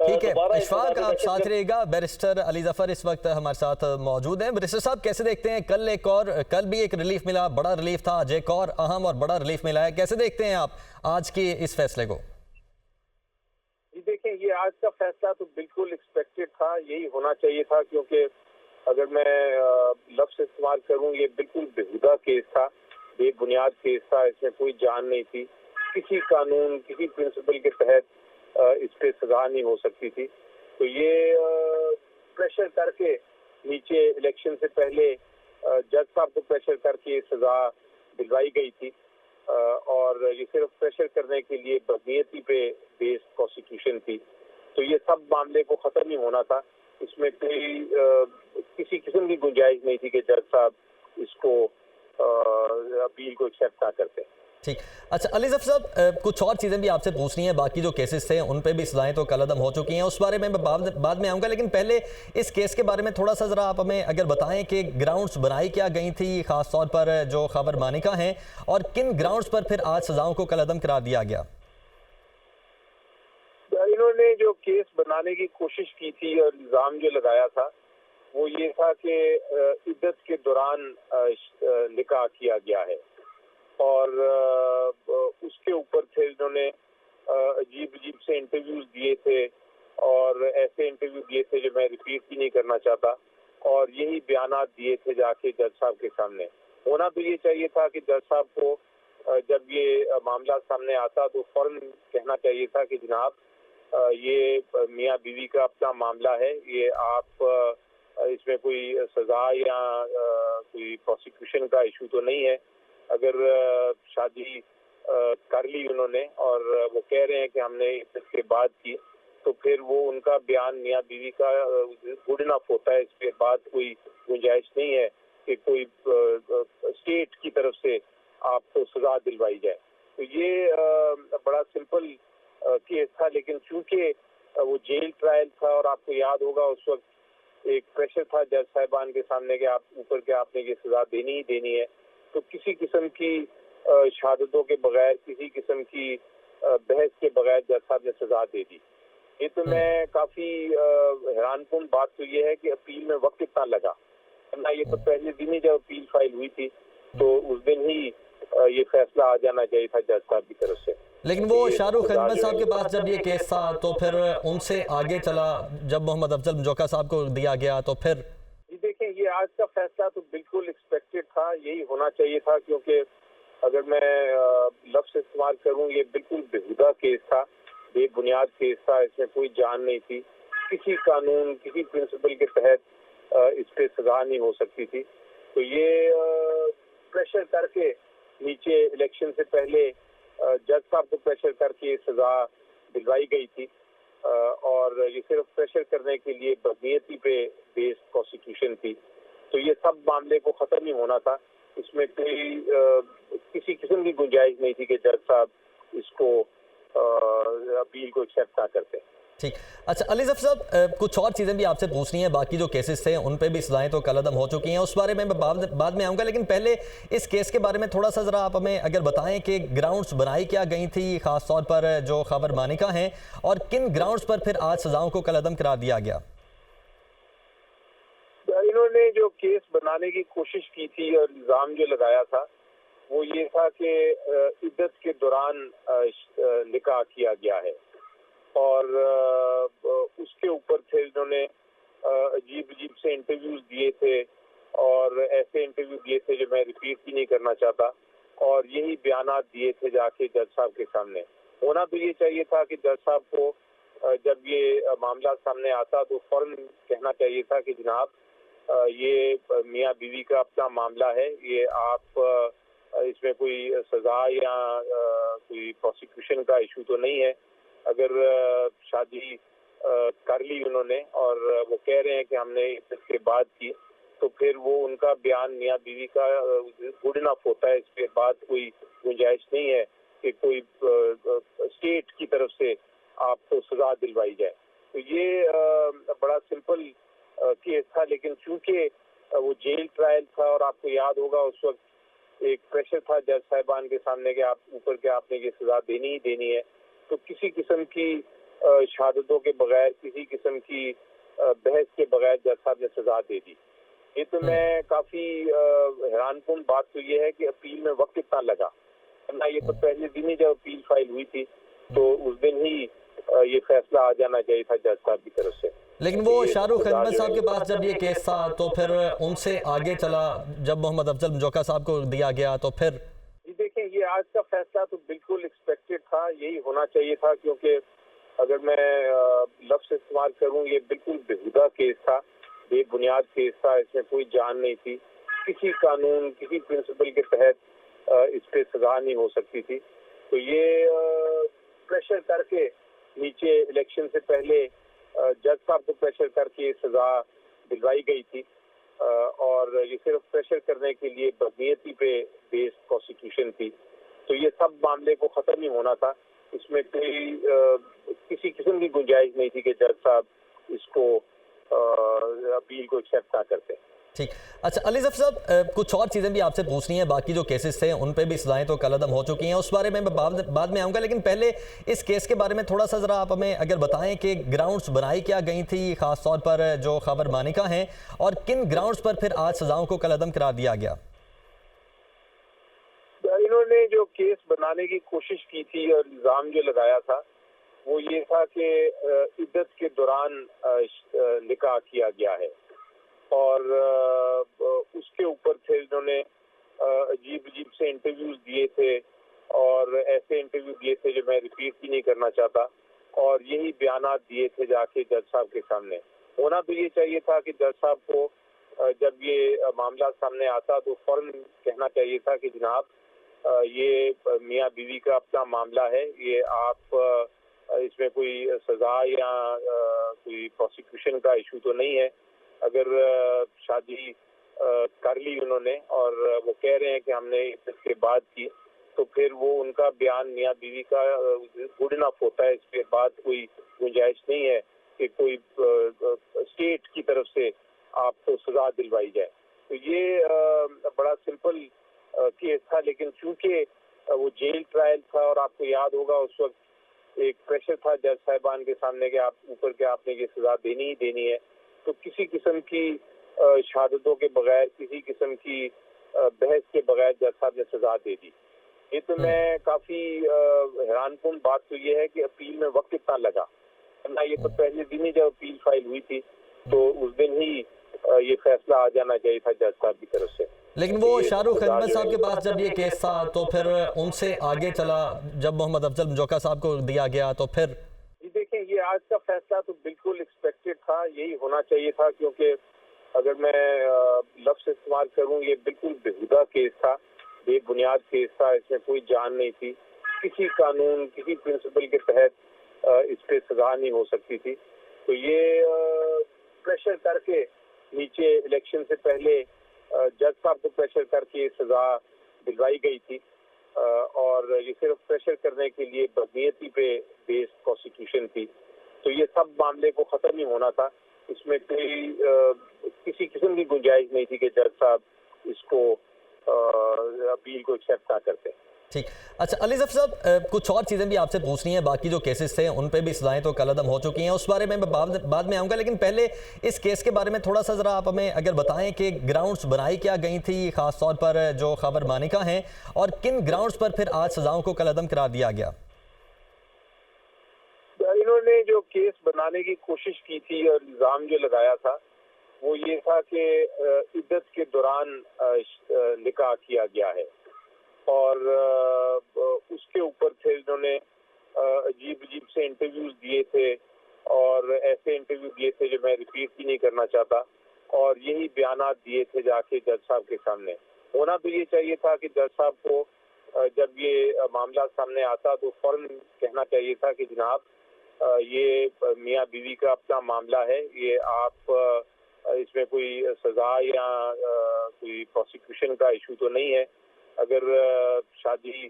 ٹھیک ہے دوبارہ اشفاق آپ ساتھ رہے گا. بیرسٹر علی ظفر اس وقت ہمارے ساتھ موجود ہیں. بیرسٹر صاحب کیسے دیکھتے ہیں کل بھی ایک ریلیف ملا, بڑا ریلیف تھا, آج ایک اور اہم اور بڑا ریلیف ملا ہے, کیسے دیکھتے ہیں آپ آج کی اس فیصلے کو؟ جی دیکھیں, یہ آج کا فیصلہ تو بالکل ایکسپیکٹڈ تھا, یہی ہونا چاہیے تھا, کیونکہ اگر میں لفظ استعمال کروں یہ بالکل بےہودہ کیس تھا, بے بنیاد کیس تھا, اس میں کوئی جان نہیں تھی, کسی قانون کسی پرنسپل کے تحت اس پہ سزا نہیں ہو سکتی تھی. تو یہ پریشر کر کے نیچے الیکشن سے پہلے جج صاحب کو پریشر کر کے سزا دلوائی گئی تھی, اور یہ صرف پریشر کرنے کے لیے بدنیتی پہ بیس پروسیکیوشن تھی. تو یہ سب معاملے کو ختم ہی ہونا تھا, اس میں کوئی کسی قسم کی گنجائش نہیں تھی کہ جج صاحب اس کو اپیل کو ایکسیپٹ نہ کرتے. ٹھیک. اچھا علی ظفر صاحب, کچھ اور چیزیں بھی آپ سے پوچھنی ہیں, باقی جو کیسز تھے ان پہ بھی سزائیں تو کالعدم ہو چکی ہیں, اس بارے میں بعد میں آؤں گا, لیکن پہلے اس کیس کے بارے میں تھوڑا سا ذرا آپ ہمیں اگر بتائیں کہ گراؤنڈز بنائی کیا گئی تھی, خاص طور پر جو خبر مانیکا ہیں, اور کن گراؤنڈز پر پھر آج سزاؤں کو کالعدم قرار دیا گیا؟ انہوں نے جو کیس بنانے کی کوشش کی تھی اور الزام جو لگایا تھا وہ یہ تھا کہ عدت کے دوران نکاح کیا گیا ہے, اور اس کے اوپر پھر انہوں نے عجیب سے انٹرویوز دیے تھے, اور ایسے انٹرویو دیے تھے جو میں ریپیٹ بھی نہیں کرنا چاہتا, اور یہی بیانات دیے تھے جا کے جج صاحب کے سامنے. ہونا تو یہ چاہیے تھا کہ جج صاحب کو جب یہ معاملہ سامنے آتا تو فوراً کہنا چاہیے تھا کہ جناب یہ میاں بیوی کا اپنا معاملہ ہے, یہ آپ اس میں کوئی سزا یا کوئی پروسیکیوشن کا ایشو تو نہیں ہے. اگر شادی کر لی انہوں نے اور وہ کہہ رہے ہیں کہ ہم نے اس کے بعد کی, تو پھر وہ ان کا بیان میاں بیوی کا گڈ انف ہوتا ہے, اس کے بعد کوئی گنجائش نہیں ہے کہ کوئی اسٹیٹ کی طرف سے آپ کو سزا دلوائی جائے. تو یہ بڑا سمپل کیس تھا, لیکن چونکہ وہ جیل ٹرائل تھا اور آپ کو یاد ہوگا اس وقت ایک پریشر تھا جج صاحبان کے سامنے کہ آپ اوپر کے آپ نے یہ سزا دینی ہی دینی ہے, تو کسی قسم کی شہادتوں کے بغیر, کسی قسم کی بحث کے بغیر جج صاحب نے سزا دے دی. یہ تو میں کافی حیران کن بات تو یہ ہے کہ اپیل میں وقت اتنا لگا, ورنہ یہ تو پہلے دن ہی جب اپیل فائل ہوئی تھی تو اس دن ہی یہ فیصلہ آ جانا چاہیے تھا جج صاحب کی طرف سے. لیکن وہ شاہ رخ احمد صاحب کے پاس جب یہ کیس تھا تو پھر ان سے آگے چلا, جب محمد افضل مجوکا صاحب کو دیا گیا تو پھر جی دیکھیں, یہ آج کا فیصلہ تو بالکل ایکسپیکٹڈ تھا, یہی ہونا چاہیے تھا, کیونکہ اگر میں لفظ استعمال کروں یہ بالکل بےہودہ کیس تھا, بے بنیاد کیس تھا, اس میں کوئی جان نہیں تھی, کسی قانون کسی پرنسپل کے تحت اس پہ سزا نہیں ہو سکتی تھی. تو یہ پریشر کر کے نیچے الیکشن سے پہلے جج صاحب کو پریشر کر کے سزا دلوائی گئی تھی, اور یہ صرف پریشر کرنے کے لیے بدنیتی پہ بیس پروسیکیوشن تھی. تو یہ سب معاملے کو ختم ہی ہونا تھا, اس میں کوئی کسی قسم کی گنجائش نہیں تھی کہ جج صاحب اس کو اپیل کو ایکسیپٹ نہ کرتے. ٹھیک. اچھا علی ظفر صاحب, کچھ اور چیزیں بھی آپ سے پوچھنی ہیں, باقی جو کیسز تھے ان پہ بھی سزائیں تو کالعدم ہو چکی ہیں, اس بارے میں بعد میں آؤں گا, لیکن پہلے اس کیس کے بارے میں تھوڑا سا ذرا آپ ہمیں اگر بتائیں کہ گراؤنڈز بنائی کیا گئی تھی, خاص طور پر جو خبر مانیکا ہیں, اور کن گراؤنڈز پر پھر آج سزاؤں کو کالعدم قرار دیا گیا؟ انہوں نے جو کیس بنانے کی کوشش کی تھی اور الزام جو لگایا تھا وہ یہ تھا کہ عدت کے دوران نکاح کیا گیا ہے, اور اس کے اوپر پھر انہوں نے عجیب سے انٹرویوز دیے تھے, اور ایسے انٹرویو دیے تھے جو میں ریپیٹ بھی نہیں کرنا چاہتا, اور یہی بیانات دیے تھے جا کے جج صاحب کے سامنے. ہونا تو یہ چاہیے تھا کہ جج صاحب کو جب یہ معاملہ سامنے آتا تو فوراً کہنا چاہیے تھا کہ جناب یہ میاں بیوی کا اپنا معاملہ ہے, یہ آپ اس میں کوئی سزا یا کوئی پروسیکیوشن کا ایشو تو نہیں ہے. اگر شادی کر لی انہوں نے اور وہ کہہ رہے ہیں کہ ہم نے اس کے بعد کی, تو پھر وہ ان کا بیان میاں بیوی کا گڈ انف ہوتا ہے, اس کے بعد کوئی گنجائش نہیں ہے کہ کوئی اسٹیٹ کی طرف سے آپ کو سزا دلوائی جائے. تو یہ بڑا سمپل کیس تھا, لیکن چونکہ وہ جیل ٹرائل تھا اور آپ کو یاد ہوگا اس وقت ایک پریشر تھا جج صاحبان کے سامنے کہ آپ اوپر کے آپ نے یہ سزا دینی ہی دینی ہے, تو کسی قسم کی شہادتوں کے بغیر کسی قسم کی بحث کے بغیر جج صاحب نے سزا دے دی. یہ تو میں کافی حیران کن بات تو یہ ہے کہ اپیل میں وقت اتنا لگا. یہ تو پہلے دن ہی جب اپیل فائل ہوئی تھی تو اس دن ہی یہ فیصلہ آ جانا چاہیے تھا جج صاحب کی طرف سے. لیکن وہ شاہ رخ احمد صاحب کے پاس جب یہ کیس تھا تو پھر ان سے آگے چلا جب محمد افضل مجوکا صاحب کو دیا گیا تو پھر جی دیکھیں یہ آج کا فیصلہ تو بالکل ایکسپیکٹڈ تھا, یہی ہونا چاہیے تھا, کیونکہ اگر میں لفظ استعمال کروں یہ بالکل بےہودہ کیس تھا, بے بنیاد کیس تھا, اس میں کوئی جان نہیں تھی, کسی قانون کسی پرنسپل کے تحت اس پہ سزا نہیں ہو سکتی تھی. تو یہ پریشر کر کے نیچے الیکشن سے پہلے جج صاحب کو پریشر کر کے سزا دلوائی گئی تھی, اور یہ صرف پریشر کرنے کے لیے بدنیتی پہ بیسڈ پروسیکیوشن تھی. تو یہ سب معاملے کو ختم ہی ہونا تھا, اس میں کوئی کسی قسم کی گنجائش نہیں تھی کہ جج صاحب اس کو اپیل کو ایکسیپٹ نہ کرتے. ٹھیک. اچھا علی ظفر صاحب کچھ اور چیزیں بھی آپ سے پوچھنی ہیں, باقی جو کیسز تھے ان پہ بھی سزائیں تو کالعدم ہو چکی ہیں, اس بارے میں بعد میں آؤں گا, لیکن پہلے اس کیس کے بارے میں تھوڑا سا ذرا آپ ہمیں اگر بتائیں کہ گراؤنڈز بنائی کیا گئی تھی خاص طور پر جو خاور مانیکا ہیں, اور کن گراؤنڈز پر پھر آج سزاؤں کو کالعدم قرار دیا گیا. انہوں نے جو کیس بنانے کی کوشش کی تھی اور الزام جو لگایا تھا وہ یہ تھا کہ عدت کے دوران نکاح کیا گیا ہے, اور اس کے اوپر پھر انہوں نے عجیب سے انٹرویوز دیے تھے, اور ایسے انٹرویو دیے تھے جو میں ریپیٹ بھی نہیں کرنا چاہتا, اور یہی بیانات دیے تھے جا کے جج صاحب کے سامنے. ہونا تو یہ چاہیے تھا کہ جج صاحب کو جب یہ معاملہ سامنے آتا تو فوراً کہنا چاہیے تھا کہ جناب یہ میاں بیوی کا اپنا معاملہ ہے, یہ آپ اس میں کوئی سزا یا کوئی پروسیکیوشن کا ایشو تو نہیں ہے. اگر شادی کر لی انہوں نے اور وہ کہہ رہے ہیں کہ ہم نے اس کے بعد کی, تو پھر وہ ان کا بیان میاں بیوی کا گڈ انف ہوتا ہے, اس کے بعد کوئی گنجائش نہیں ہے کہ کوئی اسٹیٹ کی طرف سے آپ کو سزا دلوائی جائے. تو یہ بڑا سمپل کیس تھا, لیکن چونکہ وہ جیل ٹرائل تھا اور آپ کو یاد ہوگا اس وقت ایک پریشر تھا جج صاحبان کے سامنے کہ آپ اوپر کے آپ نے یہ سزا دینی ہی دینی ہے, تو کسی قسم کی شہادتوں کے بغیر کسی قسم کی بحث کے بغیر جج صاحب نے سزا دے دی. یہ تو میں کافی حیران کن بات تو یہ ہے کہ اپیل میں وقت اتنا لگا, یہ تو پہلے دن ہی جب اپیل فائل ہوئی تھی تو اس دن ہی یہ فیصلہ آ جانا چاہیے تھا جج صاحب کی طرف سے. لیکن وہ شاہ رخ احمد صاحب کے پاس جب یہ کیس تھا تو پھر ان سے آگے چلا جب محمد افضل مجوکا صاحب کو دیا گیا تو پھر جی دیکھیں یہ آج کا فیصلہ تو بالکل ایکسپیکٹڈ تھا, یہی ہونا چاہیے تھا, کیونکہ اگر میں لفظ استعمال کروں یہ بالکل بےہودہ کیس تھا, بے بنیاد کیس تھا, اس میں کوئی جان نہیں تھی, کسی قانون کسی پرنسپل کے تحت اس پہ سزا نہیں ہو سکتی تھی. تو یہ پریشر کر کے نیچے الیکشن سے پہلے جج صاحب کو پریشر کر کے سزا دلوائی گئی تھی, اور یہ صرف پریشر کرنے کے لیے بدنیتی پہ بیسڈ پروسیکیوشن تھی. تو یہ سب معاملے کو ختم ہی ہونا تھا, اس میں کوئی کسی قسم کی گنجائش نہیں تھی کہ جج صاحب اس کو اپیل کو ایکسیپٹ نہ کرتے. ٹھیک. اچھا علی ظفر صاحب کچھ اور چیزیں بھی آپ سے پوچھنی ہیں, باقی جو کیسز تھے ان پہ بھی سزائیں تو کالعدم ہو چکی ہیں, اس بارے میں بعد میں آؤں گا, لیکن پہلے اس کیس کے بارے میں تھوڑا سا ذرا آپ ہمیں اگر بتائیں کہ گراؤنڈز بنائی کیا گئی تھی خاص طور پر جو خاور مانیکا ہیں, اور کن گراؤنڈز پر پھر آج سزاؤں کو کالعدم قرار دیا گیا. انہوں نے جو کیس بنانے کی کوشش کی تھی اور الزام جو لگایا تھا وہ یہ تھا کہ عدت کے دوران نکاح کیا گیا ہے, اور اس کے اوپر پھر انہوں نے عجیب سے انٹرویوز دیے تھے, اور ایسے انٹرویو دیے تھے جو میں ریپیٹ بھی نہیں کرنا چاہتا, اور یہی بیانات دیے تھے جا کے جج صاحب کے سامنے. ہونا تو یہ چاہیے تھا کہ جج صاحب کو جب یہ معاملہ سامنے آتا تو فوراً کہنا چاہیے تھا کہ جناب یہ میاں بیوی کا اپنا معاملہ ہے, یہ آپ اس میں کوئی سزا یا کوئی پروسیکیوشن کا ایشو تو نہیں ہے. اگر شادی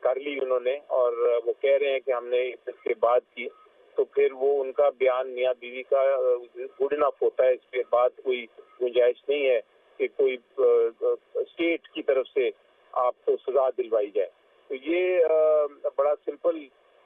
کر لی انہوں نے اور وہ کہہ رہے ہیں کہ ہم نے اس کے بعد کی, تو پھر وہ ان کا بیان میاں بیوی کا گڈ انف ہوتا ہے, اس کے بعد کوئی گنجائش نہیں ہے کہ کوئی اسٹیٹ کی طرف سے آپ کو سزا دلوائی جائے. تو یہ بڑا سمپل